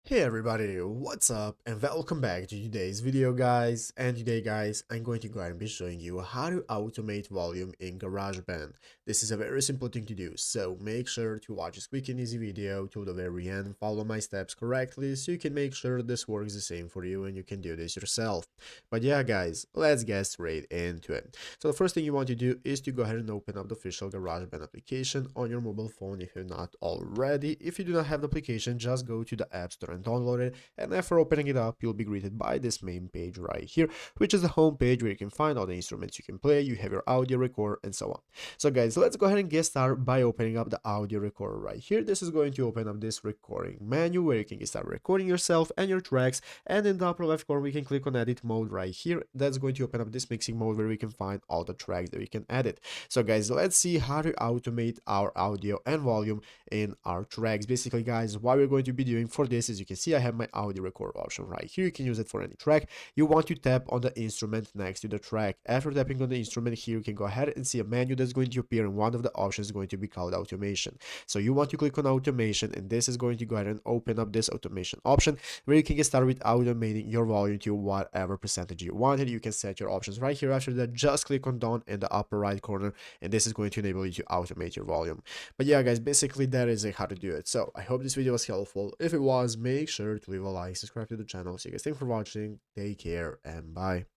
Hey everybody, what's up and welcome back to today's video guys. And today guys, I'm going to go ahead and be showing you how to automate volume in GarageBand. This is a very simple thing to do, so make sure to watch this quick and easy video to the very end, follow my steps correctly so you can make sure this works the same for you and you can do this yourself. But yeah guys, let's get straight into it. So the first thing you want to do is to go ahead and open up the official GarageBand application on your mobile phone if you're not already. If you do not have the application, just go to the App Store and download it, and after opening it up you'll be greeted by this main page right here, which is the home page where you can find all the instruments you can play, you have your audio recorder and so on. So guys, let's go ahead and get started by opening up the audio recorder right here. This is going to open up this recording menu where you can start recording yourself and your tracks, and in the upper left corner we can click on edit mode right here. That's going to open up this mixing mode where we can find all the tracks that we can edit. So guys, let's see how to automate our audio and volume in our tracks. Basically guys, what we're going to be doing for this is, you can see I have my audio record option right here. You can use it for any track. You want to tap on the instrument next to the track. After tapping on the instrument here, you can go ahead and see a menu that's going to appear, and one of the options is going to be called automation. So you want to click on automation, and this is going to go ahead and open up this automation option where you can get started with automating your volume to whatever percentage you wanted. You can set your options right here. After that, just click on done in the upper right corner, and this is going to enable you to automate your volume. But yeah guys, basically that is how to do it. So I hope this video was helpful. If it was, make sure to leave a like, subscribe to the channel. So you guys, thanks for watching, take care, and bye.